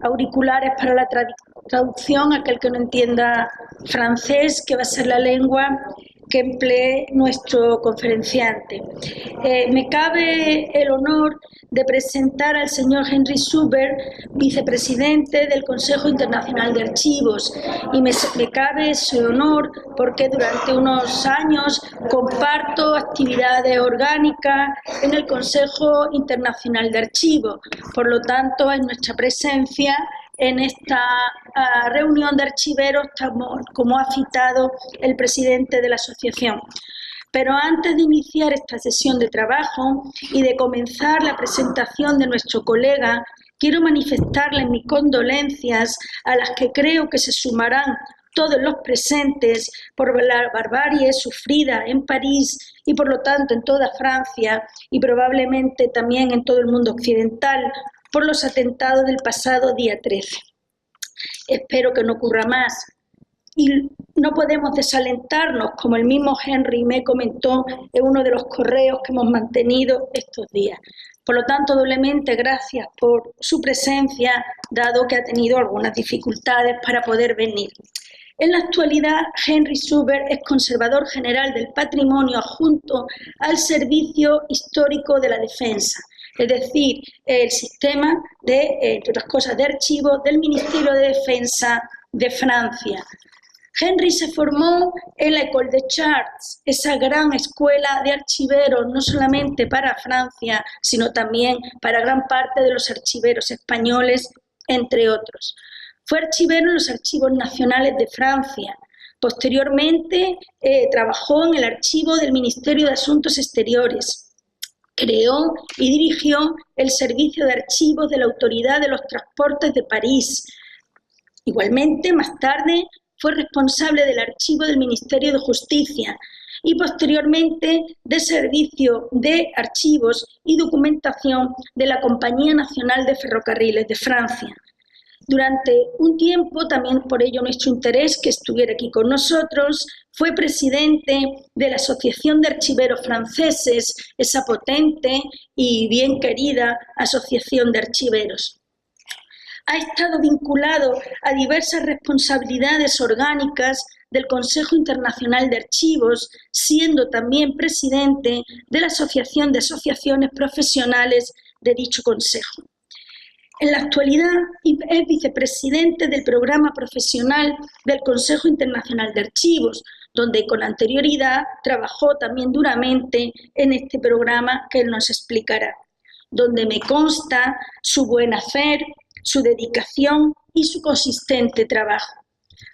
auriculares para la traducción, aquel que no entienda francés, que va a ser la lengua que emplee nuestro conferenciante. Me cabe el honor de presentar al señor Henry Zuber, vicepresidente del Consejo Internacional de Archivos, y me cabe ese honor porque durante unos años comparto actividades orgánicas en el Consejo Internacional de Archivos. Por lo tanto, en nuestra presencia en esta reunión de archiveros, como ha citado el presidente de la asociación. Pero antes de iniciar esta sesión de trabajo y de comenzar la presentación de nuestro colega, quiero manifestarles mis condolencias, a las que creo que se sumarán todos los presentes, por la barbarie sufrida en París y por lo tanto en toda Francia y probablemente también en todo el mundo occidental, por los atentados del pasado día 13. Espero que no ocurra más. Y no podemos desalentarnos, como el mismo Henry me comentó en uno de los correos que hemos mantenido estos días. Por lo tanto, doblemente gracias por su presencia, dado que ha tenido algunas dificultades para poder venir. En la actualidad, Henry Zuber es conservador general del patrimonio adjunto al Servicio Histórico de la Defensa, es decir, el sistema de, entre otras cosas, de archivos del Ministerio de Defensa de Francia. Henry se formó en la École des Chartes, esa gran escuela de archiveros, no solamente para Francia, sino también para gran parte de los archiveros españoles, entre otros. Fue archivero en los Archivos Nacionales de Francia. Posteriormente, trabajó en el archivo del Ministerio de Asuntos Exteriores. Creó y dirigió el Servicio de Archivos de la Autoridad de los Transportes de París. Igualmente, más tarde, fue responsable del archivo del Ministerio de Justicia y posteriormente del Servicio de Archivos y Documentación de la Compañía Nacional de Ferrocarriles de Francia. Durante un tiempo, también por ello nuestro interés que estuviera aquí con nosotros, fue presidente de la Asociación de Archiveros Franceses, esa potente y bien querida Asociación de Archiveros. Ha estado vinculado a diversas responsabilidades orgánicas del Consejo Internacional de Archivos, siendo también presidente de la Asociación de Asociaciones Profesionales de dicho Consejo. En la actualidad es vicepresidente del programa profesional del Consejo Internacional de Archivos, donde con anterioridad trabajó también duramente en este programa que él nos explicará, donde me consta su buen hacer, su dedicación y su consistente trabajo.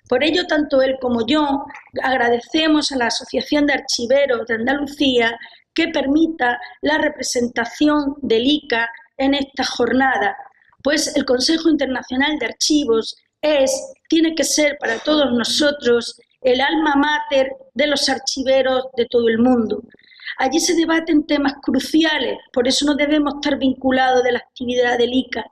Por ello, tanto él como yo agradecemos a la Asociación de Archiveros de Andalucía que permita la representación del ICA en esta jornada, pues el Consejo Internacional de Archivos tiene que ser para todos nosotros el alma mater de los archiveros de todo el mundo. Allí se debaten temas cruciales, por eso no debemos estar vinculados de la actividad del ICA.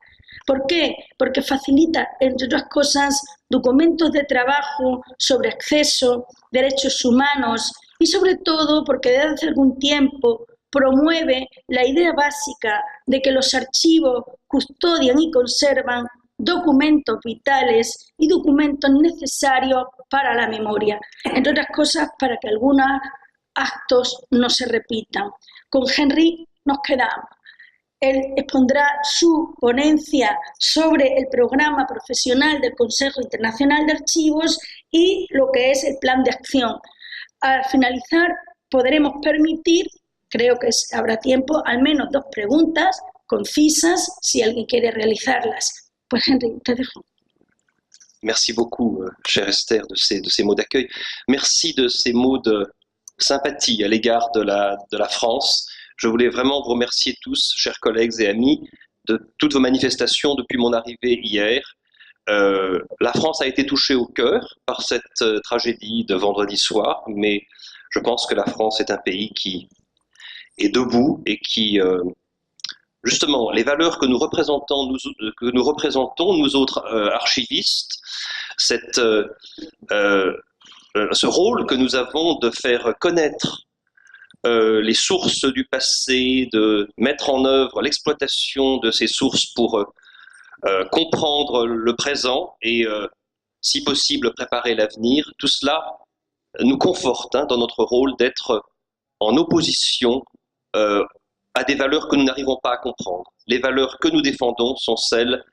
¿Por qué? Porque facilita, entre otras cosas, documentos de trabajo sobre acceso, derechos humanos y sobre todo porque desde hace algún tiempo promueve la idea básica de que los archivos custodian y conservan documentos vitales y documentos necesarios para la memoria, entre otras cosas para que algunos actos no se repitan. Con Henry nos quedamos. Él expondrá su ponencia sobre el programa profesional del Consejo Internacional de Archivos y lo que es el plan de acción. Al finalizar podremos permitir, creo que habrá tiempo, al menos 2 preguntas concisas si alguien quiere realizarlas. Pues Henry, te dejo. Merci beaucoup, chère Esther, de ces mots d'accueil. Merci de ces mots de sympathie à l'égard de la France. Je voulais vraiment vous remercier tous, chers collègues et amis, de toutes vos manifestations depuis mon arrivée hier. La France a été touchée au cœur par cette tragédie de vendredi soir, mais je pense que la France est un pays qui est debout et qui, justement, les valeurs que nous représentons, nous autres archivistes, ce rôle que nous avons de faire connaître les sources du passé, de mettre en œuvre l'exploitation de ces sources pour comprendre le présent et, si possible, préparer l'avenir. Tout cela nous conforte dans notre rôle d'être en opposition à des valeurs que nous n'arrivons pas à comprendre. Les valeurs que nous défendons sont celles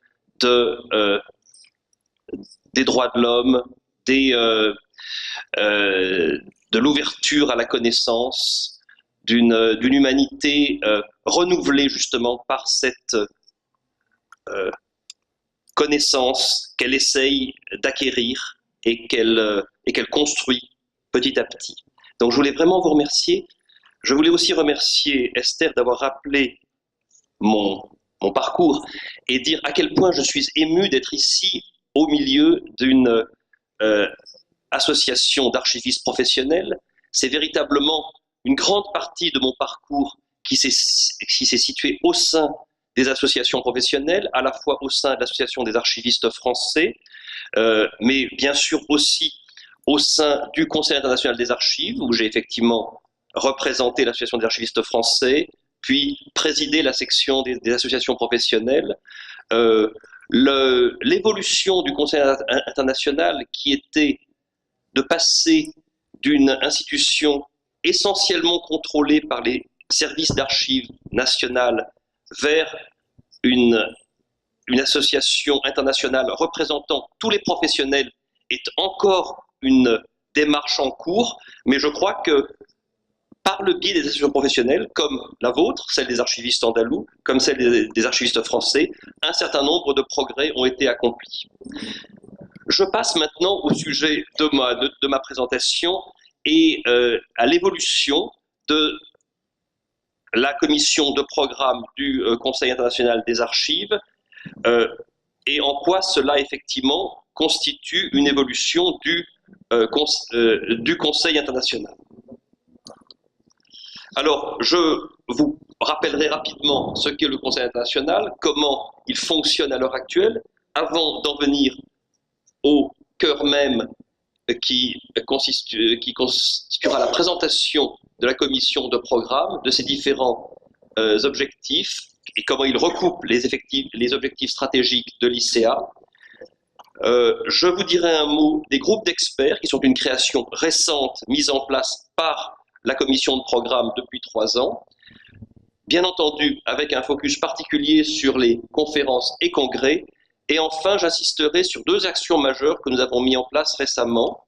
des droits de l'homme, de l'ouverture à la connaissance, d'une humanité renouvelée justement par cette connaissance qu'elle essaye d'acquérir et qu'elle construit petit à petit. Donc je voulais vraiment vous remercier. Je voulais aussi remercier Esther d'avoir rappelé mon parcours et dire à quel point je suis ému d'être ici au milieu d'une association d'archivistes professionnels. C'est véritablement une grande partie de mon parcours qui s'est située au sein des associations professionnelles, à la fois au sein de l'Association des archivistes français, mais bien sûr aussi au sein du Conseil international des archives, où j'ai effectivement représenté l'Association des archivistes français, puis présidé la section des associations professionnelles. L'évolution du Conseil international qui était de passer d'une institution essentiellement contrôlée par les services d'archives nationales vers une association internationale représentant tous les professionnels est encore une démarche en cours, mais je crois que par le biais des associations professionnelles, comme la vôtre, celle des archivistes andalous, comme celle des archivistes français, un certain nombre de progrès ont été accomplis. Je passe maintenant au sujet de ma présentation et à l'évolution de la commission de programme du Conseil international des archives et en quoi cela effectivement constitue une évolution du Conseil international. Alors, je vous rappellerai rapidement ce qu'est le Conseil international, comment il fonctionne à l'heure actuelle, avant d'en venir au cœur même qui constituera la présentation de la commission de programme, de ses différents objectifs et comment il recoupe les objectifs stratégiques de l'ICA. Je vous dirai un mot des groupes d'experts qui sont une création récente mise en place par la commission de programme depuis 3 ans, bien entendu avec un focus particulier sur les conférences et congrès. Et enfin, j'insisterai sur 2 actions majeures que nous avons mises en place récemment.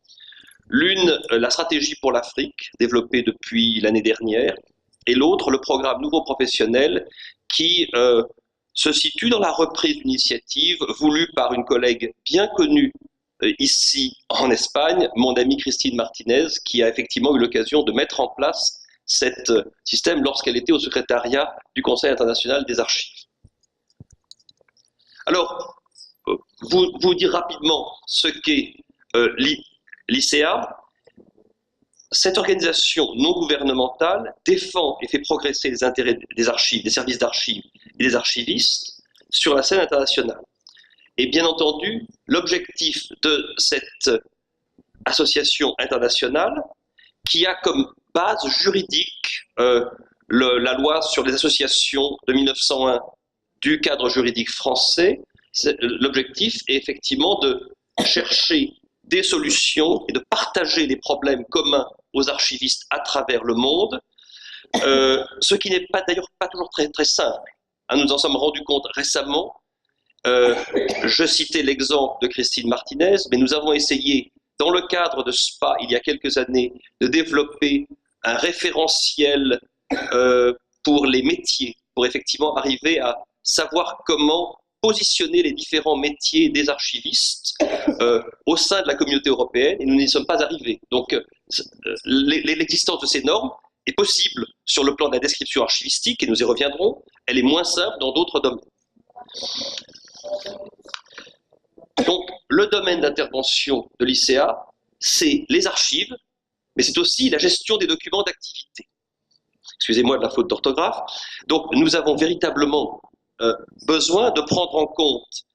L'une, la stratégie pour l'Afrique, développée depuis l'année dernière, et l'autre, le programme Nouveau Professionnel, qui se situe dans la reprise d'une initiative voulue par une collègue bien connue ici en Espagne, mon amie Christine Martinez, qui a effectivement eu l'occasion de mettre en place ce système lorsqu'elle était au secrétariat du Conseil international des archives. Alors, vous dire rapidement ce qu'est l'ICA. Cette organisation non gouvernementale défend et fait progresser les intérêts des archives, des services d'archives et des archivistes sur la scène internationale. Et bien entendu, l'objectif de cette association internationale, qui a comme base juridique la loi sur les associations de 1901 du cadre juridique français, l'objectif est effectivement de chercher des solutions et de partager des problèmes communs aux archivistes à travers le monde, ce qui n'est d'ailleurs pas toujours très, très simple. Nous nous en sommes rendus compte récemment. Je citais l'exemple de Christine Martinez, mais nous avons essayé, dans le cadre de SPA, il y a quelques années, de développer un référentiel pour les métiers, pour effectivement arriver à savoir comment positionner les différents métiers des archivistes au sein de la communauté européenne, et nous n'y sommes pas arrivés. Donc, l'existence de ces normes est possible sur le plan de la description archivistique, et nous y reviendrons. Elle est moins simple dans d'autres domaines. Donc, le domaine d'intervention de l'ICA, c'est les archives, mais c'est aussi la gestion des documents d'activité. Excusez-moi de la faute d'orthographe. Donc, nous avons véritablement besoin de prendre en compte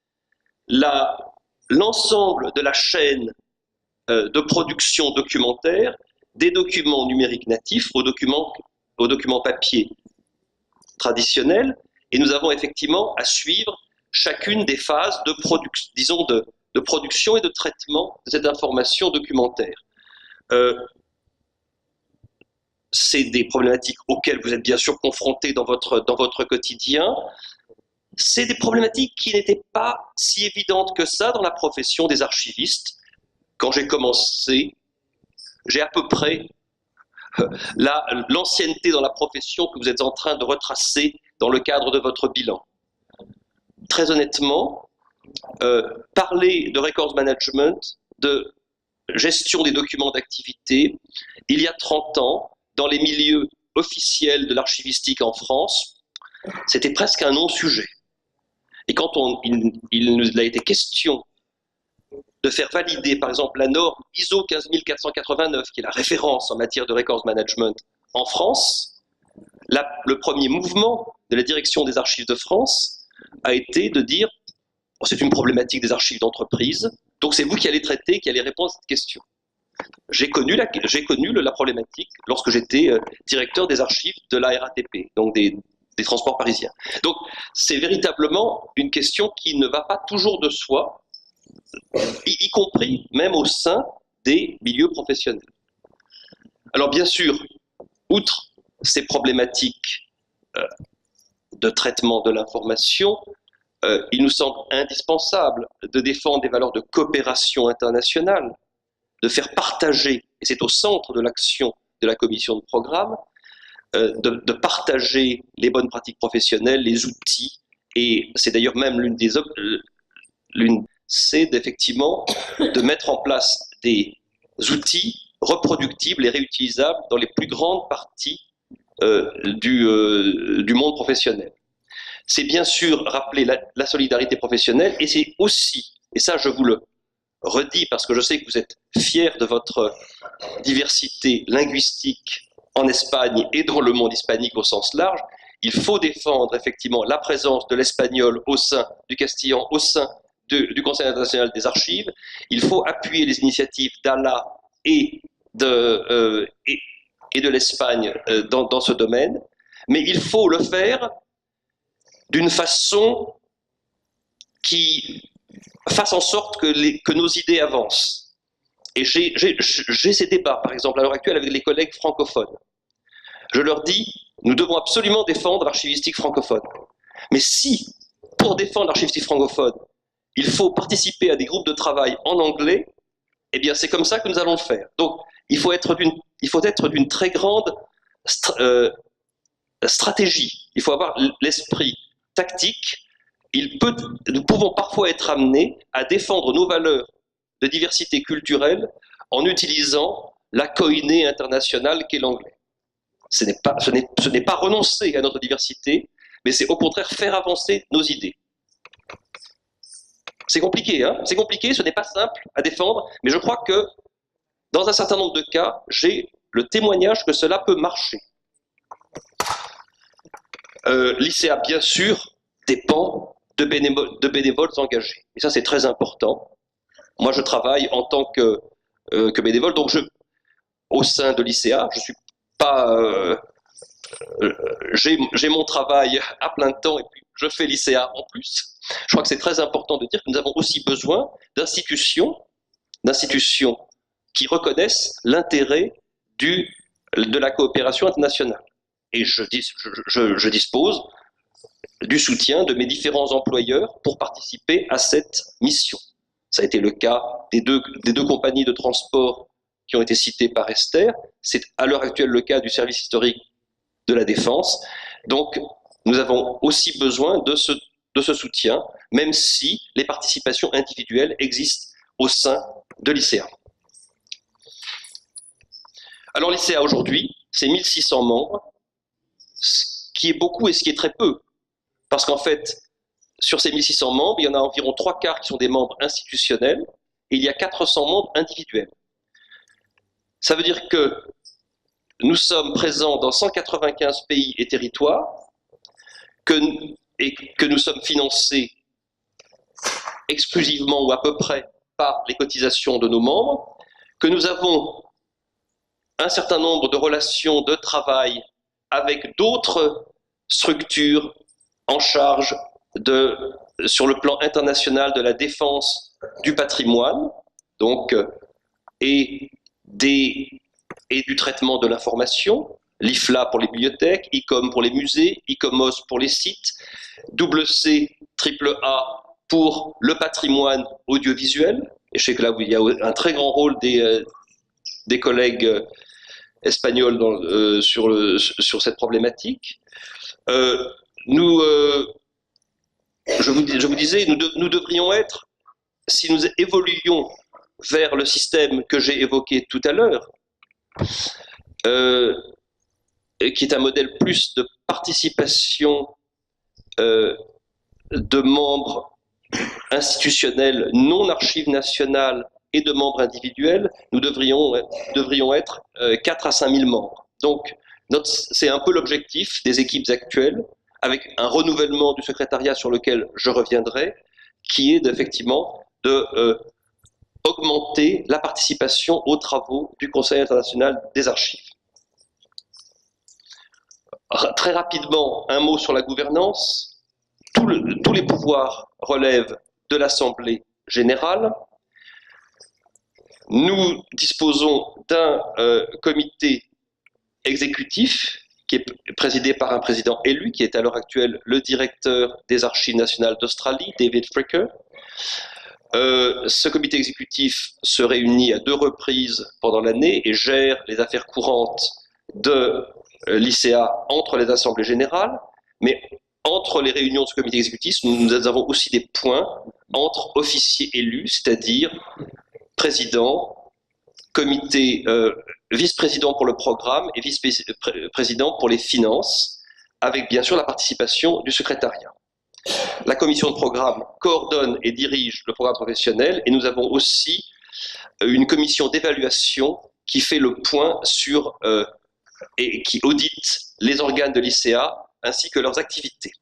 l'ensemble de la chaîne de production documentaire, des documents numériques natifs aux documents papier traditionnels, et nous avons effectivement à suivre chacune des phases de, de production et de traitement de cette information documentaire. C'est des problématiques auxquelles vous êtes bien sûr confrontés dans votre quotidien. C'est des problématiques qui n'étaient pas si évidentes que ça dans la profession des archivistes. Quand j'ai commencé, j'ai à peu près l'ancienneté dans la profession que vous êtes en train de retracer dans le cadre de votre bilan. Très honnêtement, parler de records management, de gestion des documents d'activité, il y a 30 ans, dans les milieux officiels de l'archivistique en France, c'était presque un non-sujet. Et quand il nous a été question de faire valider, par exemple, la norme ISO 15489, qui est la référence en matière de records management en France, le premier mouvement de la direction des archives de France a été de dire oh, c'est une problématique des archives d'entreprise, donc c'est vous qui allez traiter, qui allez répondre à cette question. J'ai connu la problématique lorsque j'étais directeur des archives de la RATP, donc des transports parisiens. Donc c'est véritablement une question qui ne va pas toujours de soi, y compris même au sein des milieux professionnels. Alors bien sûr, outre ces problématiques de traitement de l'information, il nous semble indispensable de défendre des valeurs de coopération internationale, de faire partager, et c'est au centre de l'action de la commission de programme, de partager les bonnes pratiques professionnelles, les outils, et c'est d'ailleurs même c'est effectivement de mettre en place des outils reproductibles et réutilisables dans les plus grandes parties du monde professionnel. C'est bien sûr rappeler la solidarité professionnelle, et c'est aussi, et ça je vous le redis parce que je sais que vous êtes fiers de votre diversité linguistique en Espagne et dans le monde hispanique au sens large, il faut défendre effectivement la présence de l'espagnol au sein du castillan, au sein du Conseil international des archives. Il faut appuyer les initiatives d'ALA et de l'Espagne dans ce domaine, mais il faut le faire d'une façon qui fasse en sorte que nos idées avancent. Et j'ai ces débats, par exemple, à l'heure actuelle, avec les collègues francophones. Je leur dis, nous devons absolument défendre l'archivistique francophone. Mais si, pour défendre l'archivistique francophone, il faut participer à des groupes de travail en anglais, eh bien c'est comme ça que nous allons le faire. Donc il faut être d'une très grande stratégie. Il faut avoir l'esprit tactique. Nous pouvons parfois être amenés à défendre nos valeurs de diversité culturelle en utilisant la koiné internationale qu'est l'anglais. Ce n'est pas renoncer à notre diversité, mais c'est au contraire faire avancer nos idées. C'est compliqué, hein? C'est compliqué, ce n'est pas simple à défendre, mais je crois que dans un certain nombre de cas, j'ai le témoignage que cela peut marcher. L'ICA, bien sûr, dépend de bénévoles engagés. Et ça, c'est très important. Moi, je travaille en tant que bénévole, donc au sein de l'ICA, je suis pas... j'ai mon travail à plein temps et puis je fais l'ICA en plus. Je crois que c'est très important de dire que nous avons aussi besoin d'institutions qui reconnaissent l'intérêt de la coopération internationale. Et je dispose du soutien de mes différents employeurs pour participer à cette mission. Ça a été le cas des deux compagnies de transport qui ont été citées par Esther. C'est à l'heure actuelle le cas du service historique de la Défense. Donc, nous avons aussi besoin de ce soutien, même si les participations individuelles existent au sein de l'ICA. Alors l'ICA aujourd'hui, c'est 1600 membres, ce qui est beaucoup et ce qui est très peu. Parce qu'en fait, sur ces 1600 membres, il y en a environ 3/4 qui sont des membres institutionnels, et il y a 400 membres individuels. Ça veut dire que nous sommes présents dans 195 pays et territoires, et que nous sommes financés exclusivement ou à peu près par les cotisations de nos membres, que nous avons un certain nombre de relations de travail avec d'autres structures en charge de sur le plan international de la défense du patrimoine, donc, et du traitement de l'information, l'IFLA pour les bibliothèques, ICOM pour les musées, ICOMOS pour les sites, WC, AAA pour le patrimoine audiovisuel. Et je sais que là, il y a un très grand rôle des collègues espagnols sur cette problématique. Je vous disais, nous devrions être, si nous évoluions vers le système que j'ai évoqué tout à l'heure, qui est un modèle plus de participation de membres institutionnels non archives nationales et de membres individuels, nous devrions être 4 à 5 000 membres. Donc, c'est un peu l'objectif des équipes actuelles, avec un renouvellement du secrétariat sur lequel je reviendrai, qui est effectivement augmenter la participation aux travaux du Conseil international des archives. Très rapidement, un mot sur la gouvernance. Tous les pouvoirs relèvent de l'Assemblée générale. Nous disposons d'un comité exécutif qui est présidé par un président élu, qui est à l'heure actuelle le directeur des Archives nationales d'Australie, David Fricker. Ce comité exécutif se réunit à 2 reprises pendant l'année et gère les affaires courantes de l'ICA entre les assemblées générales, mais entre les réunions de ce comité exécutif, nous avons aussi des points entre officiers élus, c'est-à-dire président, comité, vice-président pour le programme et vice-président pour les finances, avec bien sûr la participation du secrétariat. La commission de programme coordonne et dirige le programme professionnel et nous avons aussi une commission d'évaluation qui fait le point sur et qui audite les organes de l'ICA ainsi que leurs activités.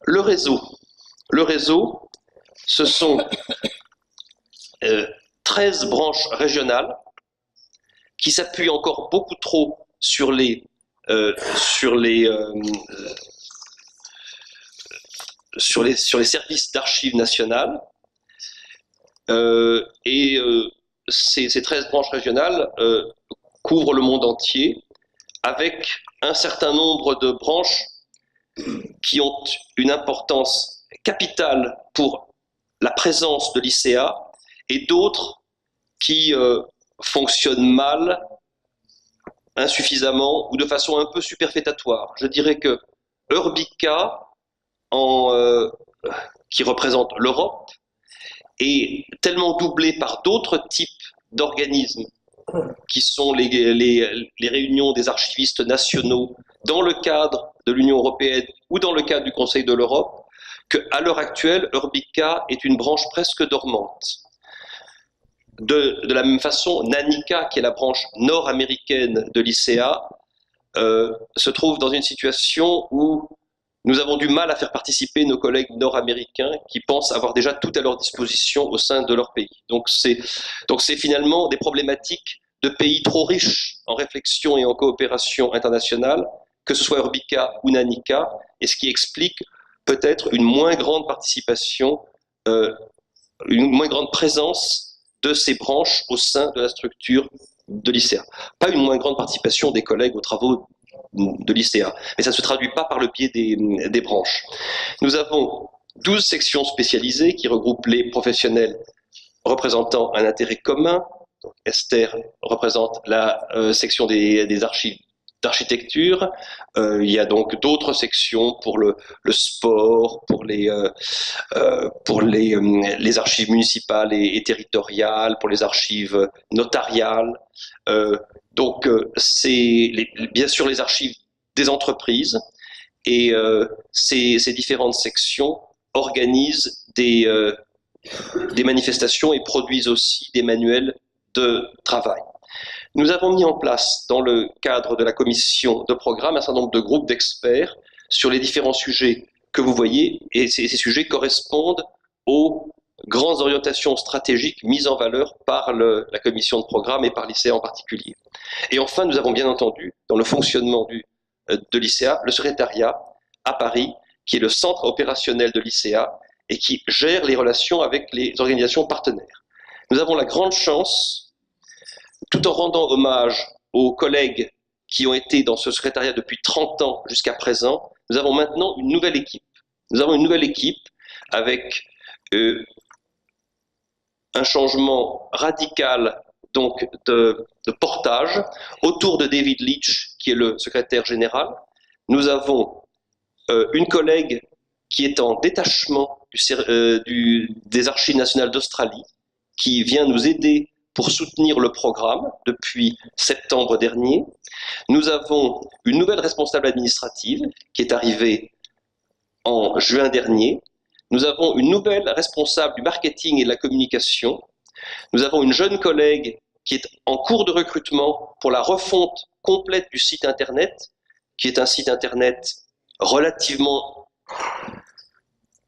Le réseau, ce sont 13 branches régionales qui s'appuient encore beaucoup trop sur les services d'archives nationales. Ces 13 branches régionales couvrent le monde entier avec un certain nombre de branches qui ont une importance capitale pour la présence de l'ICA et d'autres qui fonctionnent mal, insuffisamment ou de façon un peu superfétatoire. Je dirais que Eurbica, qui représente l'Europe, est tellement doublé par d'autres types d'organismes qui sont les réunions des archivistes nationaux dans le cadre de l'Union européenne ou dans le cadre du Conseil de l'Europe, qu'à l'heure actuelle, Eurbica est une branche presque dormante. De la même façon, NANICA, qui est la branche nord-américaine de l'ICA, se trouve dans une situation où nous avons du mal à faire participer nos collègues nord-américains qui pensent avoir déjà tout à leur disposition au sein de leur pays. Donc c'est finalement des problématiques de pays trop riches en réflexion et en coopération internationale, que ce soit Eurbica ou NANICA, et ce qui explique peut-être une moins grande participation, une moins grande présence de ces branches au sein de la structure de l'ICA. Pas une moins grande participation des collègues aux travaux de l'ICA, mais ça ne se traduit pas par le biais des branches. Nous avons 12 sections spécialisées qui regroupent les professionnels représentant un intérêt commun. Donc Esther représente la section des archives d'architecture. Il y a donc d'autres sections pour le sport, pour les archives municipales et territoriales, pour les archives notariales. Donc c'est bien sûr les archives des entreprises, et ces différentes sections organisent des manifestations et produisent aussi des manuels de travail. Nous avons mis en place, dans le cadre de la commission de programme, un certain nombre de groupes d'experts sur les différents sujets que vous voyez, et ces sujets correspondent aux grandes orientations stratégiques mises en valeur par la commission de programme et par l'ICA en particulier. Et enfin, nous avons bien entendu, dans le fonctionnement de l'ICEA, le secrétariat à Paris, qui est le centre opérationnel de l'ICEA et qui gère les relations avec les organisations partenaires. Nous avons la grande chance, tout en rendant hommage aux collègues qui ont été dans ce secrétariat depuis 30 ans jusqu'à présent, nous avons maintenant une nouvelle équipe. Nous avons une nouvelle équipe avec un changement radical donc de portage autour de David Leitch, qui est le secrétaire général. Nous avons une collègue qui est en détachement des Archives nationales d'Australie, qui vient nous aider pour soutenir le programme depuis septembre dernier. Nous avons une nouvelle responsable administrative qui est arrivée en juin dernier. Nous avons une nouvelle responsable du marketing et de la communication. Nous avons une jeune collègue qui est en cours de recrutement pour la refonte complète du site internet, qui est un site internet relativement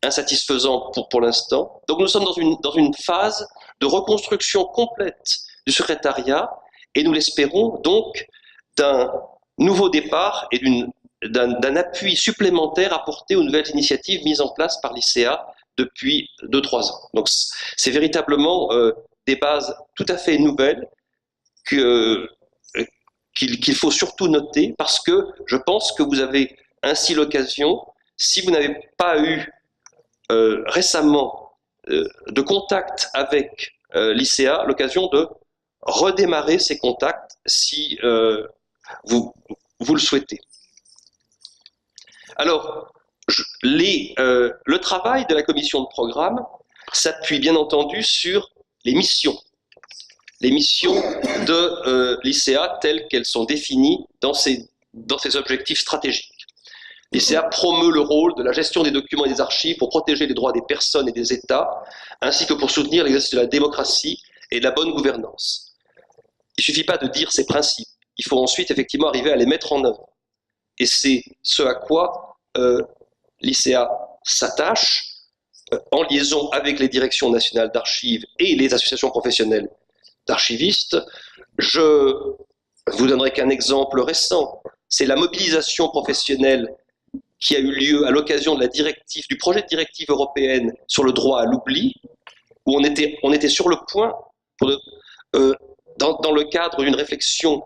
insatisfaisant pour l'instant. Donc nous sommes dans une phase de reconstruction complète du secrétariat et nous l'espérons donc d'un nouveau départ et d'un appui supplémentaire apporté aux nouvelles initiatives mises en place par l'ICEA depuis 2-3 ans. Donc c'est véritablement des bases tout à fait nouvelles qu'il faut surtout noter, parce que je pense que vous avez ainsi l'occasion, si vous n'avez pas eu récemment de contact avec l'ICEA, l'occasion de redémarrer ces contacts si vous le souhaitez. Alors, le travail de la commission de programme s'appuie bien entendu sur les missions de l'ICEA telles qu'elles sont définies dans ses objectifs stratégiques. L'ICEA promeut le rôle de la gestion des documents et des archives pour protéger les droits des personnes et des États, ainsi que pour soutenir l'exercice de la démocratie et de la bonne gouvernance. Il ne suffit pas de dire ces principes, il faut ensuite effectivement arriver à les mettre en œuvre. Et c'est ce à quoi l'ICEA s'attache en liaison avec les directions nationales d'archives et les associations professionnelles d'archivistes. Je vous donnerai qu'un exemple récent, c'est la mobilisation professionnelle qui a eu lieu à l'occasion de du projet de directive européenne sur le droit à l'oubli, où on était sur le point, dans le cadre d'une réflexion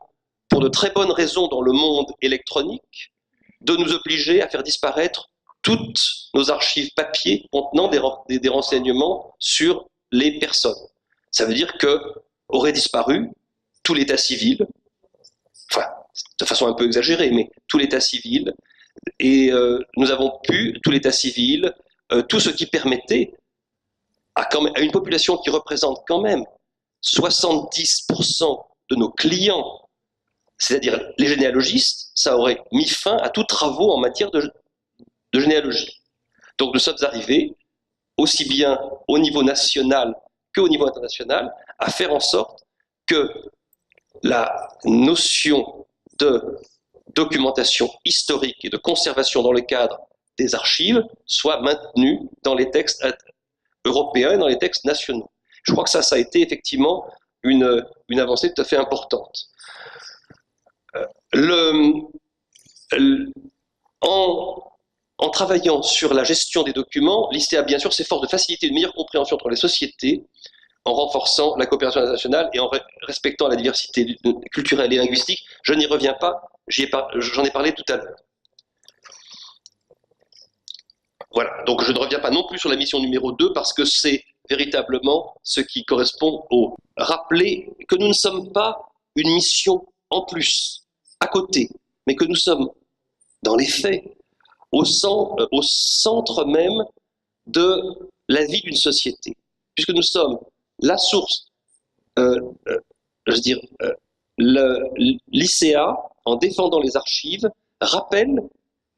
pour de très bonnes raisons dans le monde électronique, de nous obliger à faire disparaître toutes nos archives papier contenant des renseignements sur les personnes. Ça veut dire qu'aurait disparu tout l'état civil, enfin, de façon un peu exagérée, mais tout l'état civil, et nous avons pu, tout l'état civil, tout ce qui permettait à une population qui représente quand même 70% de nos clients, c'est-à-dire les généalogistes, ça aurait mis fin à tous travaux en matière de généalogie. Donc nous sommes arrivés, aussi bien au niveau national qu'au niveau international, à faire en sorte que la notion de documentation historique et de conservation dans le cadre des archives soit maintenue dans les textes européens et dans les textes nationaux. Je crois que ça a été effectivement une avancée tout à fait importante. En travaillant sur la gestion des documents, l'ICEA, bien sûr, s'efforce de faciliter une meilleure compréhension entre les sociétés en renforçant la coopération internationale et en respectant la diversité culturelle et linguistique. Je n'y reviens pas, j'en ai parlé tout à l'heure. Voilà, donc je ne reviens pas non plus sur la mission numéro 2 parce que c'est véritablement ce qui correspond au rappeler que nous ne sommes pas une mission en plus, à côté, mais que nous sommes, dans les faits, au centre même de la vie d'une société, puisque nous sommes la source, l'ICEA, en défendant les archives, rappelle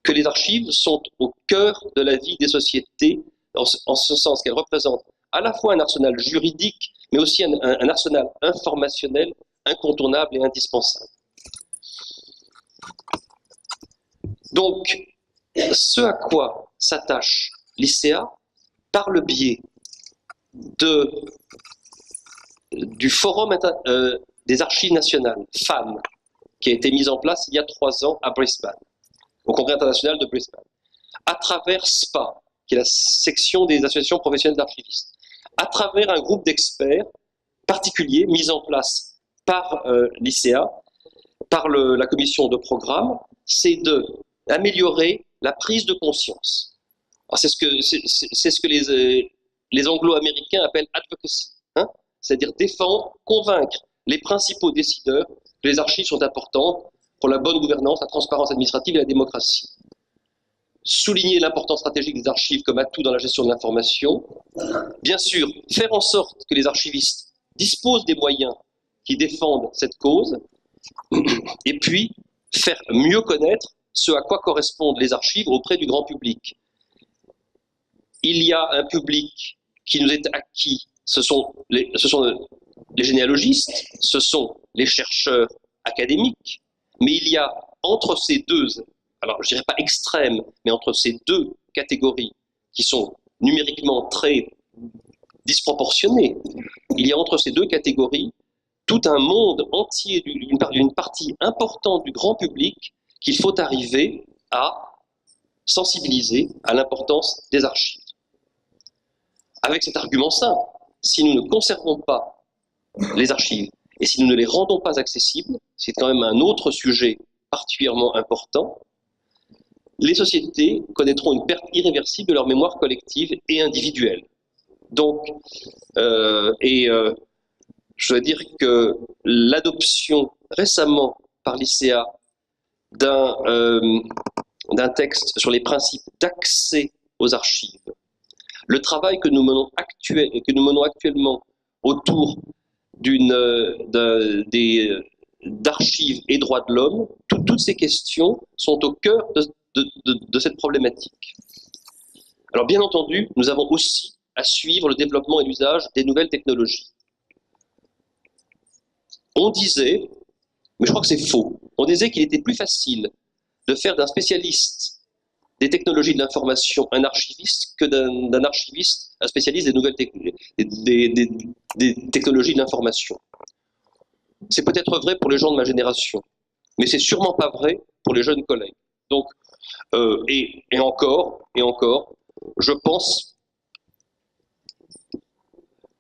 que les archives sont au cœur de la vie des sociétés, en ce sens qu'elles représentent à la fois un arsenal juridique, mais aussi un arsenal informationnel incontournable et indispensable. Donc, ce à quoi s'attache l'ICEA, par le biais du Forum des archives nationales, FAN, qui a été mis en place il y a 3 ans à Brisbane. au Congrès international de Brisbane, à travers SPA, qui est la section des associations professionnelles d'archivistes, à travers un groupe d'experts particuliers mis en place par l'ICA, par la commission de programme, c'est d'améliorer la prise de conscience. C'est ce que les anglo-américains appellent advocacy, hein, c'est-à-dire défendre, convaincre les principaux décideurs que les archives sont importantes pour la bonne gouvernance, la transparence administrative et la démocratie. Souligner l'importance stratégique des archives comme atout dans la gestion de l'information. Bien sûr, faire en sorte que les archivistes disposent des moyens qui défendent cette cause. Et puis, faire mieux connaître ce à quoi correspondent les archives auprès du grand public. Il y a un public qui nous est acquis, ce sont les généalogistes, ce sont les chercheurs académiques, mais il y a entre ces deux, alors je dirais pas extrêmes, mais entre ces deux catégories qui sont numériquement très disproportionnées, il y a entre ces deux catégories tout un monde entier, d'une partie importante du grand public qu'il faut arriver à sensibiliser à l'importance des archives. Avec cet argument simple, si nous ne conservons pas les archives et si nous ne les rendons pas accessibles, c'est quand même un autre sujet particulièrement important, les sociétés connaîtront une perte irréversible de leur mémoire collective et individuelle. Donc, je dois dire que l'adoption récemment par l'ICA d'un texte sur les principes d'accès aux archives, le travail que nous menons actuellement autour d'archives et droits de l'homme, toutes ces questions sont au cœur de cette problématique. Alors bien entendu, nous avons aussi à suivre le développement et l'usage des nouvelles technologies. On disait, mais je crois que c'est faux, on disait qu'il était plus facile de faire d'un spécialiste des technologies de l'information un archiviste que d'un archiviste un spécialiste des nouvelles des technologies de l'information. C'est peut-être vrai pour les gens de ma génération, mais c'est sûrement pas vrai pour les jeunes collègues. Donc, et encore, je pense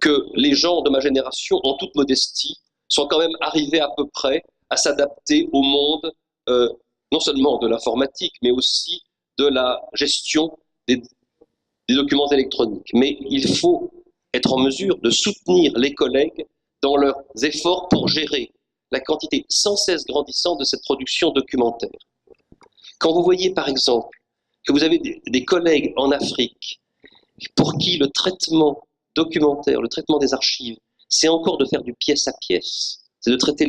que les gens de ma génération, en toute modestie, sont quand même arrivés à peu près à s'adapter au monde, non seulement de l'informatique, mais aussi de la gestion des documents électroniques. Mais il faut être en mesure de soutenir les collègues dans leurs efforts pour gérer la quantité sans cesse grandissante de cette production documentaire. Quand vous voyez par exemple que vous avez des collègues en Afrique pour qui le traitement documentaire, le traitement des archives, c'est encore de faire du pièce à pièce, c'est de traiter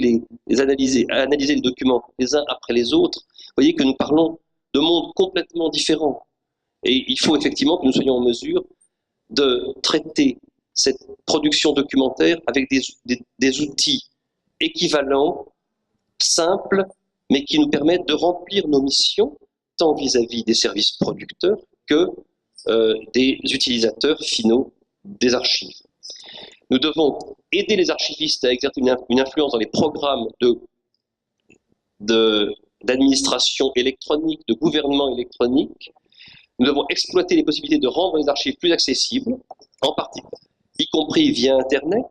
analyser les documents les uns après les autres, vous voyez que nous parlons de mondes complètement différents. Et il faut effectivement que nous soyons en mesure de traiter cette production documentaire avec des outils équivalents, simples, mais qui nous permettent de remplir nos missions, tant vis-à-vis des services producteurs que des utilisateurs finaux des archives. Nous devons aider les archivistes à exercer une influence dans les programmes d'administration électronique, de gouvernement électronique. Nous devons exploiter les possibilités de rendre les archives plus accessibles, en partie, y compris via Internet,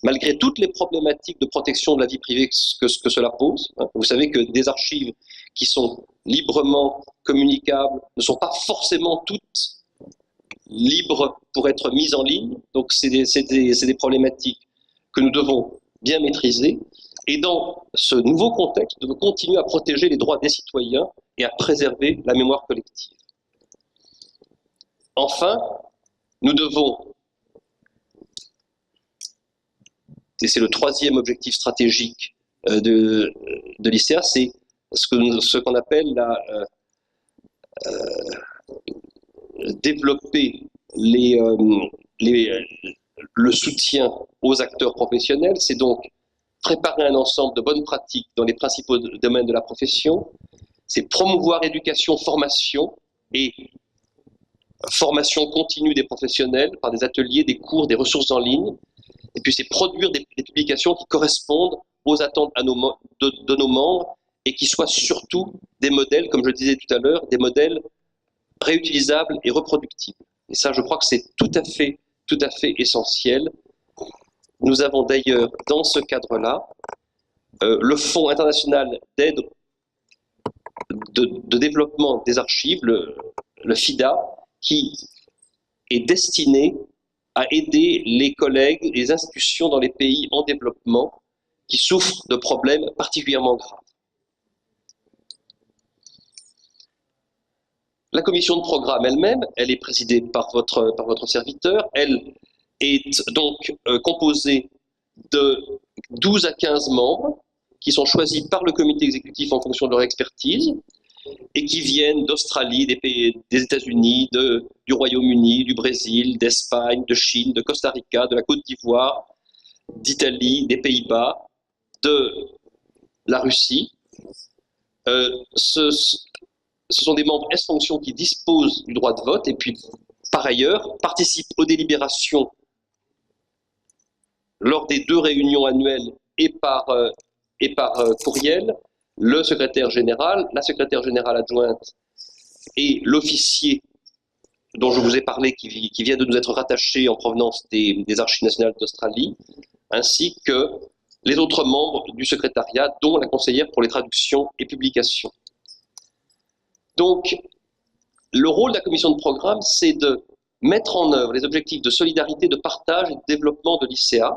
malgré toutes les problématiques de protection de la vie privée que cela pose. Vous savez que des archives qui sont librement communicables ne sont pas forcément toutes libres pour être mises en ligne. Donc c'est des problématiques que nous devons bien maîtriser. Et dans ce nouveau contexte, nous devons continuer à protéger les droits des citoyens et à préserver la mémoire collective. Enfin, nous devons, et c'est le troisième objectif stratégique de l'ICA, c'est ce qu'on appelle développer le soutien aux acteurs professionnels. C'est donc préparer un ensemble de bonnes pratiques dans les principaux domaines de la profession. C'est promouvoir l'éducation, formation et formation continue des professionnels par des ateliers, des cours, des ressources en ligne. Et puis c'est produire des publications qui correspondent aux attentes de nos membres et qui soient surtout des modèles, comme je le disais tout à l'heure, des modèles réutilisables et reproductibles. Et ça, je crois que c'est tout à fait essentiel. Nous avons d'ailleurs, dans ce cadre-là, le Fonds international d'aide de développement des archives, le FIDA, qui est destiné à aider les collègues, les institutions dans les pays en développement qui souffrent de problèmes particulièrement graves. La commission de programme elle-même, elle est présidée par votre serviteur. Elle est donc composée de 12 à 15 membres qui sont choisis par le comité exécutif en fonction de leur expertise et qui viennent d'Australie, des États-Unis, du Royaume-Uni, du Brésil, d'Espagne, de Chine, de Costa Rica, de la Côte d'Ivoire, d'Italie, des Pays-Bas, de la Russie. Ce sont des membres S-fonction qui disposent du droit de vote et puis, par ailleurs, participent aux délibérations lors des 2 réunions annuelles et par courriel, le secrétaire général, la secrétaire générale adjointe et l'officier dont je vous ai parlé, qui vient de nous être rattaché en provenance des Archives nationales d'Australie, ainsi que les autres membres du secrétariat, dont la conseillère pour les traductions et publications. Donc, le rôle de la commission de programme, c'est de mettre en œuvre les objectifs de solidarité, de partage et de développement de l'ICA.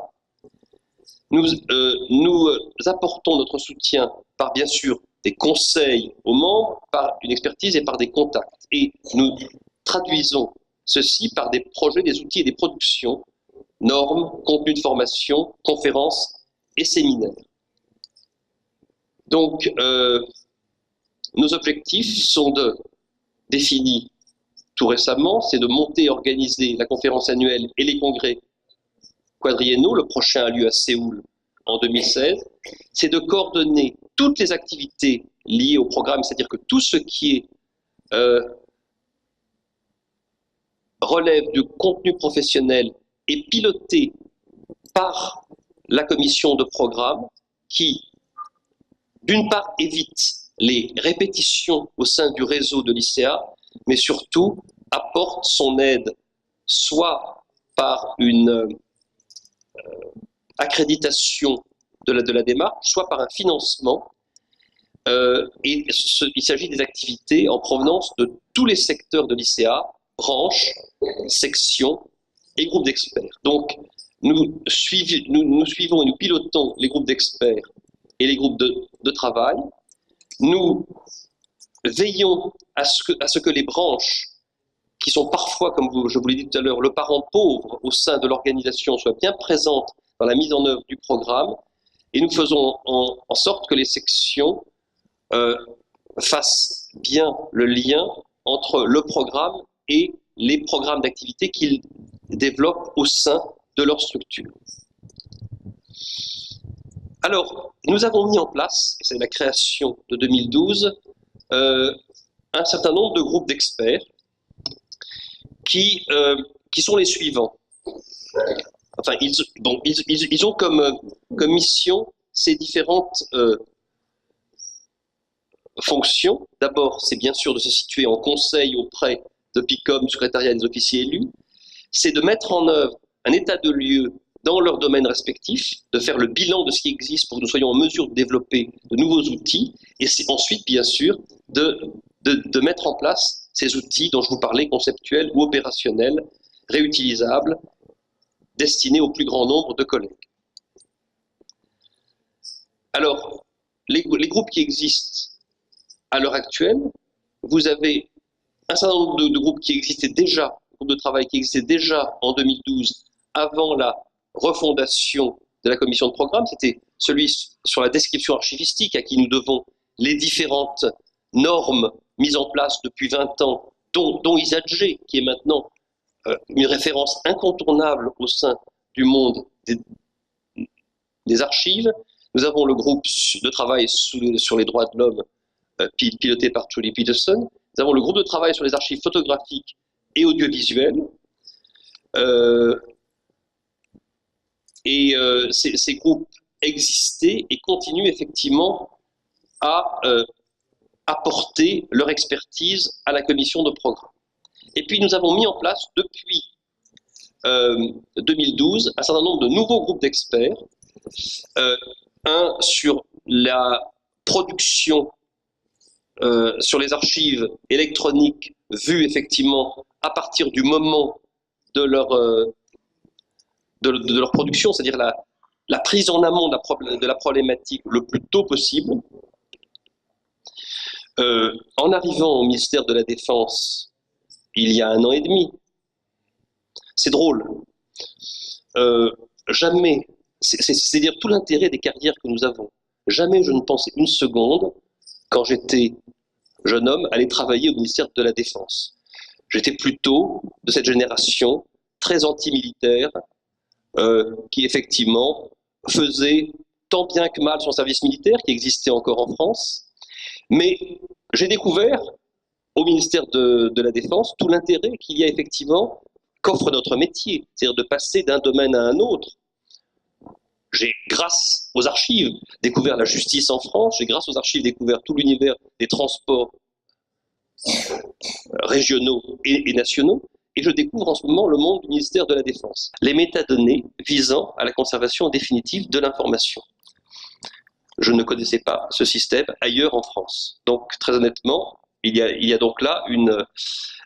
Nous apportons notre soutien par, bien sûr, des conseils aux membres, par une expertise et par des contacts. Et nous traduisons ceci par des projets, des outils et des productions, normes, contenus de formation, conférences et séminaires. Donc, nos objectifs sont définis tout récemment, c'est de monter et organiser la conférence annuelle et les congrès quadriennaux. Le prochain a lieu à Séoul en 2016. C'est de coordonner toutes les activités liées au programme, c'est-à-dire que tout ce qui est relève du contenu professionnel est piloté par la commission de programme qui, d'une part, évite les répétitions au sein du réseau de l'ICA, mais surtout apporte son aide soit par une accréditation de la démarche, soit par un financement. Et il s'agit des activités en provenance de tous les secteurs de l'ICA, branches, sections et groupes d'experts. Donc, nous suivons et nous pilotons les groupes d'experts et les groupes de travail. Nous veillons à ce que les branches, qui sont parfois, comme je vous l'ai dit tout à l'heure, le parent pauvre au sein de l'organisation, soient bien présentes dans la mise en œuvre du programme, et nous faisons en sorte que les sections fassent bien le lien entre le programme et les programmes d'activité qu'ils développent au sein de leur structure. Alors, nous avons mis en place, et c'est la création de 2012, un certain nombre de groupes d'experts qui sont les suivants. Enfin, ils ont comme mission ces différentes fonctions. D'abord, c'est bien sûr de se situer en conseil auprès de PICOM, secrétariat des officiers élus. C'est de mettre en œuvre un état de lieu dans leurs domaines respectifs, de faire le bilan de ce qui existe pour que nous soyons en mesure de développer de nouveaux outils, et c'est ensuite, bien sûr, de mettre en place ces outils dont je vous parlais, conceptuels ou opérationnels, réutilisables, destinés au plus grand nombre de collègues. Alors, les groupes qui existent à l'heure actuelle, vous avez un certain nombre de groupes qui existaient déjà, groupes de travail qui existaient déjà en 2012, avant la refondation de la commission de programme. C'était celui sur la description archivistique, à qui nous devons les différentes normes mises en place depuis 20 ans, dont ISAGE, qui est maintenant une référence incontournable au sein du monde des archives. Nous avons le groupe de travail sur les droits de l'homme, piloté par Julie Peterson. Nous avons le groupe de travail sur les archives photographiques et audiovisuelles. Ces groupes existaient et continuent effectivement à apporter leur expertise à la commission de programme. Et puis nous avons mis en place depuis 2012 un certain nombre de nouveaux groupes d'experts, un sur la production sur les archives électroniques vues effectivement à partir du moment de leur production, c'est-à-dire la prise en amont de la problématique le plus tôt possible. En arrivant au ministère de la Défense il y a 1 an et demi, c'est drôle, jamais, c'est-à-dire tout l'intérêt des carrières que nous avons, jamais je ne pensais une seconde, quand j'étais jeune homme, aller travailler au ministère de la Défense. J'étais plutôt de cette génération très anti-militaire, qui effectivement faisait tant bien que mal son service militaire, qui existait encore en France, mais j'ai découvert au ministère de la Défense tout l'intérêt qu'il y a effectivement qu'offre notre métier, c'est-à-dire de passer d'un domaine à un autre. J'ai, grâce aux archives, découvert la justice en France, j'ai, grâce aux archives, découvert tout l'univers des transports régionaux et nationaux, et je découvre en ce moment le monde du ministère de la Défense. Les métadonnées visant à la conservation définitive de l'information. Je ne connaissais pas ce système ailleurs en France. Donc, très honnêtement, il y a donc là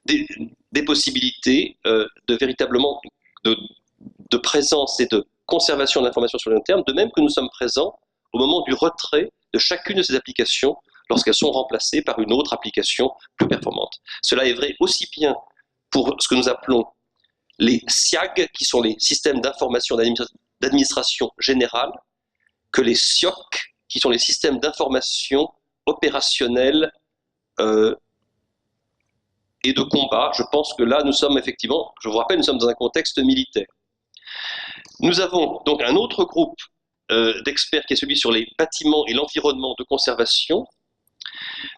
des possibilités de véritablement de présence et de conservation de l'information sur le long terme, de même que nous sommes présents au moment du retrait de chacune de ces applications lorsqu'elles sont remplacées par une autre application plus performante. Cela est vrai aussi bien pour ce que nous appelons les SIAG, qui sont les systèmes d'information d'administration générale, que les SIOC, qui sont les systèmes d'information opérationnels et de combat. Je pense que là, nous sommes effectivement, je vous rappelle, nous sommes dans un contexte militaire. Nous avons donc un autre groupe d'experts qui est celui sur les bâtiments et l'environnement de conservation.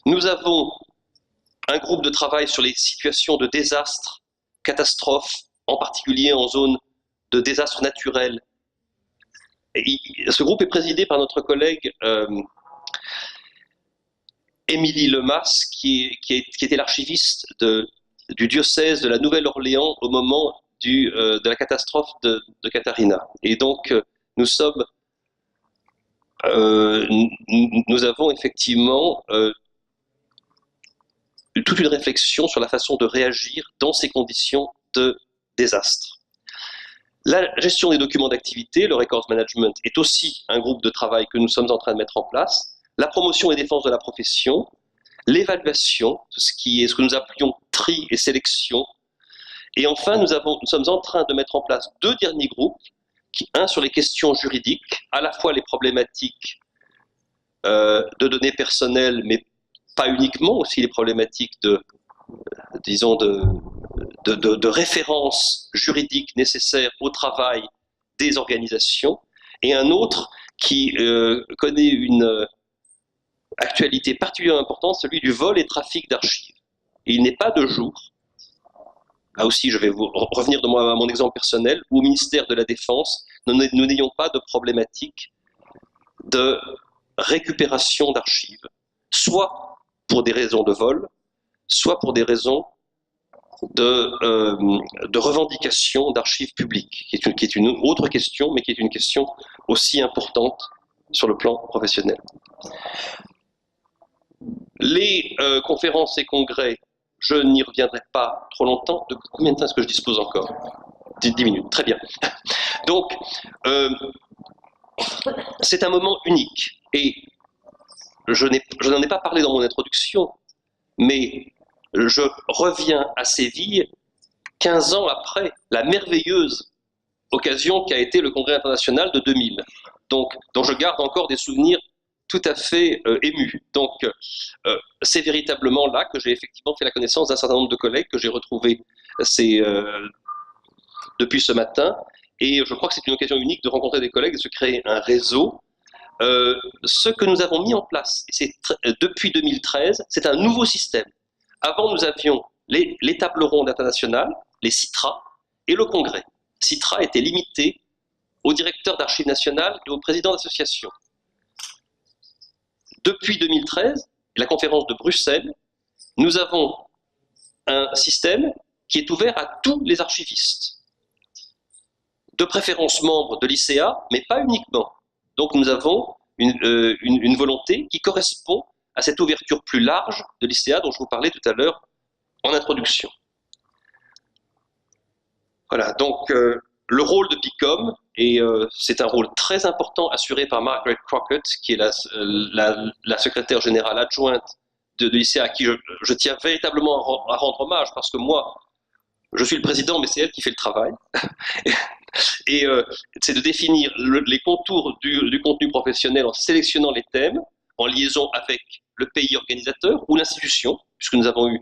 Nous avons un groupe de travail sur les situations de désastres, catastrophes, en particulier en zone de désastres naturels. Et ce groupe est présidé par notre collègue Émilie Lemas, qui était l'archiviste du diocèse de la Nouvelle-Orléans au moment de la catastrophe de Katarina. Et donc, nous avons effectivement toute une réflexion sur la façon de réagir dans ces conditions de désastre. La gestion des documents d'activité, le records management, est aussi un groupe de travail que nous sommes en train de mettre en place. La promotion et défense de la profession, l'évaluation, ce que nous appelions tri et sélection. Et enfin, nous sommes en train de mettre en place 2 derniers groupes, un sur les questions juridiques, à la fois les problématiques de données personnelles, mais pas uniquement, aussi les problématiques de références juridiques nécessaires au travail des organisations, et un autre qui connaît une actualité particulièrement importante, celui du vol et trafic d'archives. Et il n'est pas de jour, là aussi je vais vous revenir à mon exemple personnel, où au ministère de la Défense, nous n'ayons pas de problématique de récupération d'archives, soit pour des raisons de vol, soit pour des raisons de revendication d'archives publiques, qui est une autre question, mais qui est une question aussi importante sur le plan professionnel. Les conférences et congrès, je n'y reviendrai pas trop longtemps. De combien de temps est-ce que je dispose encore? 10 minutes, très bien. Donc, c'est un moment unique. Et je n'en ai pas parlé dans mon introduction, mais je reviens à Séville 15 ans après la merveilleuse occasion qu'a été le Congrès international de 2000, dont je garde encore des souvenirs tout à fait émus. Donc, c'est véritablement là que j'ai effectivement fait la connaissance d'un certain nombre de collègues que j'ai retrouvés depuis ce matin, et je crois que c'est une occasion unique de rencontrer des collègues et de se créer un réseau. Ce que nous avons mis en place, depuis 2013, c'est un nouveau système. Avant, nous avions les tables rondes internationales, les CITRA, et le congrès. CITRA était limité au directeur d'archives nationales et au président d'association. Depuis 2013, et la conférence de Bruxelles, nous avons un système qui est ouvert à tous les archivistes, de préférence membres de l'ICA, mais pas uniquement. Donc nous avons une volonté qui correspond à cette ouverture plus large de l'ICA dont je vous parlais tout à l'heure en introduction. Voilà, donc le rôle de PICOM, et c'est un rôle très important assuré par Margaret Crockett, qui est la secrétaire générale adjointe de l'ICA, à qui je tiens véritablement à rendre hommage, parce que moi, je suis le président, mais c'est elle qui fait le travail. Et c'est de définir les contours du contenu professionnel en sélectionnant les thèmes, en liaison avec le pays organisateur ou l'institution, puisque nous avons eu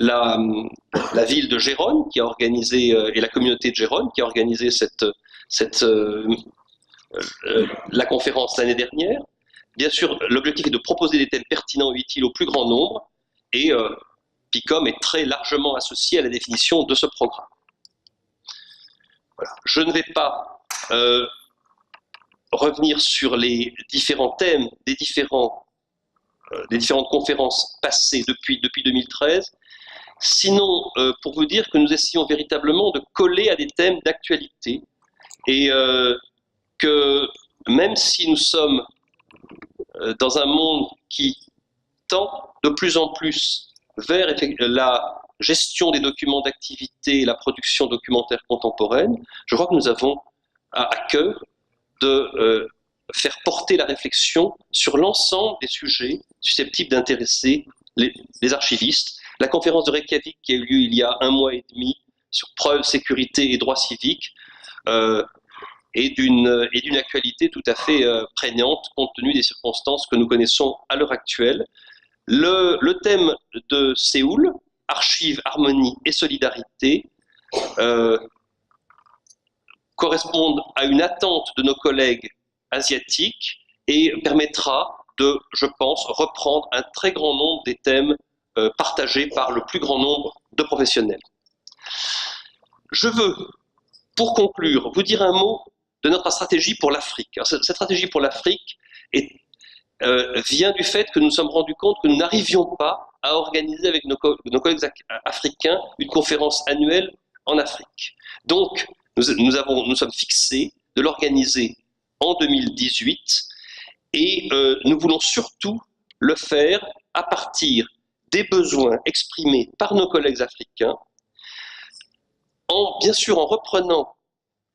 la ville de Gérone qui a organisé, et la communauté de Gérone qui a organisé la conférence l'année dernière. Bien sûr, l'objectif est de proposer des thèmes pertinents et utiles au plus grand nombre, et PICOM est très largement associé à la définition de ce programme. Voilà. Je ne vais pas revenir sur les différents thèmes des différentes conférences passées depuis 2013, sinon pour vous dire que nous essayons véritablement de coller à des thèmes d'actualité, et que même si nous sommes dans un monde qui tend de plus en plus vers la gestion des documents d'activité et la production documentaire contemporaine, je crois que nous avons à cœur de faire porter la réflexion sur l'ensemble des sujets susceptibles d'intéresser les archivistes. La conférence de Reykjavik qui a eu lieu il y a 1 mois et demi sur preuves, sécurité et droits civiques est d'une actualité tout à fait prégnante compte tenu des circonstances que nous connaissons à l'heure actuelle. Le thème de Séoul, archives, harmonie et solidarité, correspondent à une attente de nos collègues asiatiques et permettra de, je pense, reprendre un très grand nombre des thèmes partagés par le plus grand nombre de professionnels. Je veux, pour conclure, vous dire un mot de notre stratégie pour l'Afrique. Cette stratégie pour l'Afrique vient du fait que nous nous sommes rendus compte que nous n'arrivions pas à organiser avec nos collègues africains une conférence annuelle en Afrique. Donc, nous sommes fixés de l'organiser en 2018 et nous voulons surtout le faire à partir des besoins exprimés par nos collègues africains, bien sûr en reprenant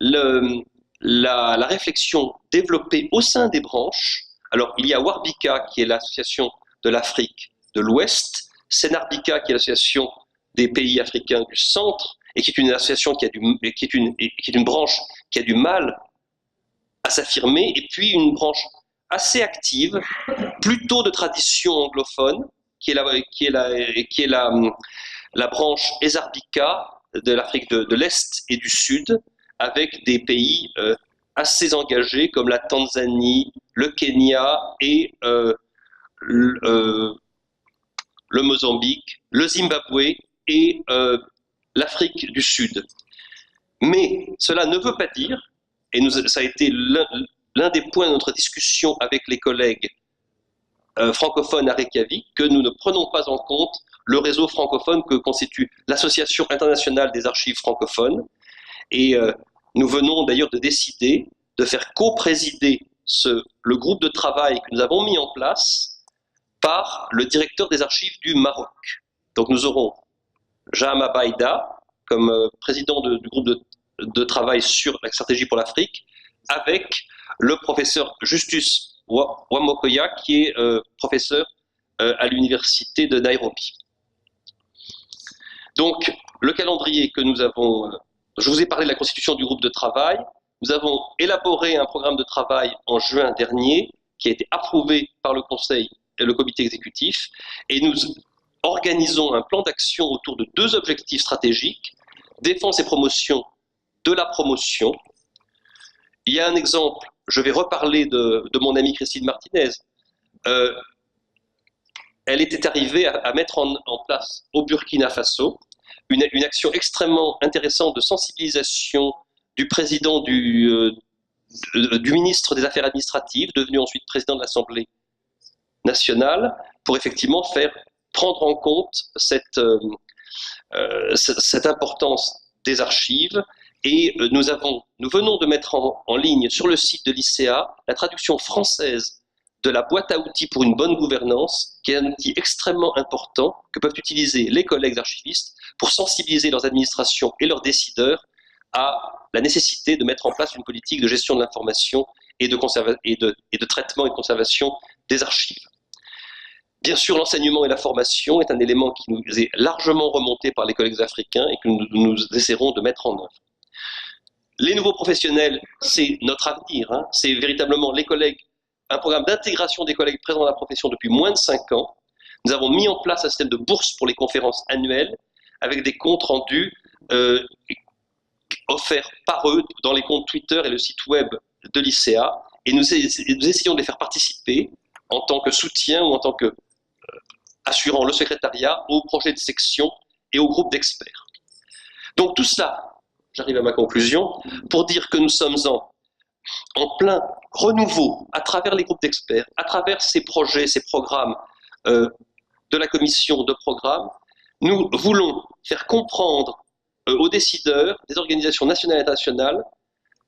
la réflexion développée au sein des branches. Alors, il y a Warbika, qui est l'association de l'Afrique de l'Ouest, Senarbika, qui est l'association des pays africains du centre, et qui est une association qui est une branche qui a du mal à s'affirmer, et puis une branche assez active, plutôt de tradition anglophone, qui est la branche Ezarbika de l'Afrique de l'Est et du Sud, avec des pays assez engagés comme la Tanzanie, le Kenya et le Mozambique, le Zimbabwe et l'Afrique du Sud. Mais cela ne veut pas dire, et ça a été l'un des points de notre discussion avec les collègues francophones à Reykjavik, que nous ne prenons pas en compte le réseau francophone que constitue l'Association internationale des archives francophones. Et nous venons d'ailleurs de décider de faire co-présider le groupe de travail que nous avons mis en place par le directeur des archives du Maroc. Donc nous aurons Jahama Baïda comme président du groupe de travail sur la stratégie pour l'Afrique, avec le professeur Justus Wamokoya, qui est professeur à l'université de Nairobi. Donc, le calendrier que nous avons... je vous ai parlé de la constitution du groupe de travail. Nous avons élaboré un programme de travail en juin dernier, qui a été approuvé par le Conseil et le comité exécutif, et nous organisons un plan d'action autour de 2 objectifs stratégiques, défense et promotion de la promotion. Il y a un exemple, je vais reparler de mon amie Christine Martinez. Elle était arrivée à mettre en place au Burkina Faso une action extrêmement intéressante de sensibilisation du président du ministre des Affaires administratives, devenu ensuite président de l'Assemblée nationale pour effectivement prendre en compte cette importance des archives. Et nous venons de mettre en ligne sur le site de l'ICA la traduction française de la boîte à outils pour une bonne gouvernance, qui est un outil extrêmement important que peuvent utiliser les collègues archivistes pour sensibiliser leurs administrations et leurs décideurs à la nécessité de mettre en place une politique de gestion de l'information et de traitement et de conservation des archives. Bien sûr, l'enseignement et la formation est un élément qui nous est largement remonté par les collègues africains et que nous essaierons de mettre en œuvre. Les nouveaux professionnels, c'est notre avenir, hein. C'est véritablement les collègues, un programme d'intégration des collègues présents dans la profession depuis moins de 5 ans. Nous avons mis en place un système de bourse pour les conférences annuelles avec des comptes rendus offerts par eux dans les comptes Twitter et le site web de l'ICA. Et nous essayons de les faire participer en tant que soutien ou en tant que assurant le secrétariat aux projets de section et aux groupes d'experts. Donc tout cela, j'arrive à ma conclusion, pour dire que nous sommes en plein renouveau à travers les groupes d'experts, à travers ces projets, ces programmes de la commission de programme. Nous voulons faire comprendre aux décideurs des organisations nationales et internationales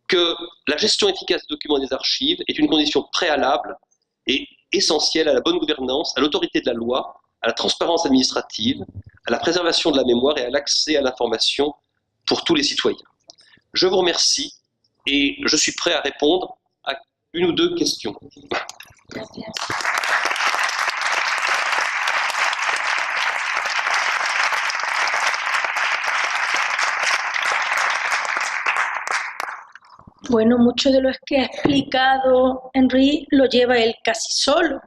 que la gestion efficace des documents et des archives est une condition préalable et essentielle à la bonne gouvernance, à l'autorité de la loi, à la transparence administrative, à la préservation de la mémoire et à l'accès à l'information pour tous les citoyens. Je vous remercie et je suis prêt à répondre à une ou deux questions. Gracias. Bueno, mucho de lo que ha explicado Henry lo lleva él casi solo,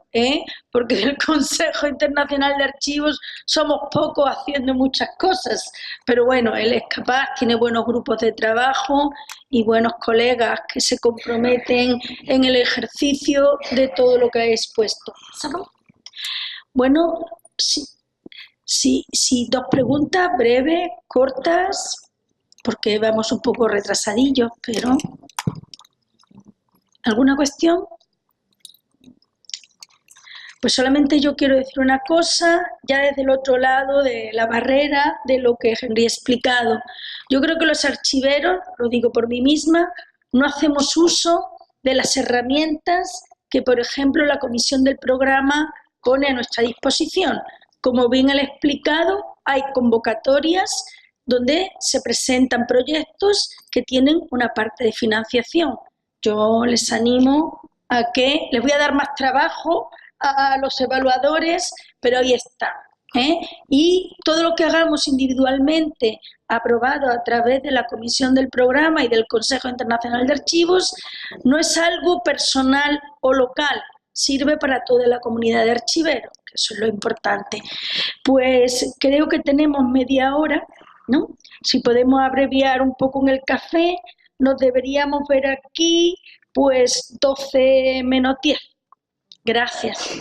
porque del Consejo Internacional de Archivos somos pocos haciendo muchas cosas, pero bueno, él es capaz, tiene buenos grupos de trabajo y buenos colegas que se comprometen en el ejercicio de todo lo que ha expuesto. Bueno, sí, dos preguntas breves, cortas, porque vamos un poco retrasadillos, pero... ¿Alguna cuestión? Pues solamente yo quiero decir una cosa, ya desde el otro lado de la barrera de lo que Henry ha explicado. Yo creo que los archiveros, lo digo por mí misma, no hacemos uso de las herramientas que, por ejemplo, la comisión del programa pone a nuestra disposición. Como bien él ha explicado, hay convocatorias donde se presentan proyectos que tienen una parte de financiación. Yo les animo a que les voy a dar más trabajo a los evaluadores, pero ahí está. Y todo lo que hagamos individualmente, aprobado a través de la comisión del programa y del Consejo Internacional de Archivos, no es algo personal o local, sirve para toda la comunidad de archiveros, que eso es lo importante. Pues creo que tenemos media hora, ¿no? Si podemos abreviar un poco en el café, nos deberíamos ver aquí, pues 12 menos 10. Gracias.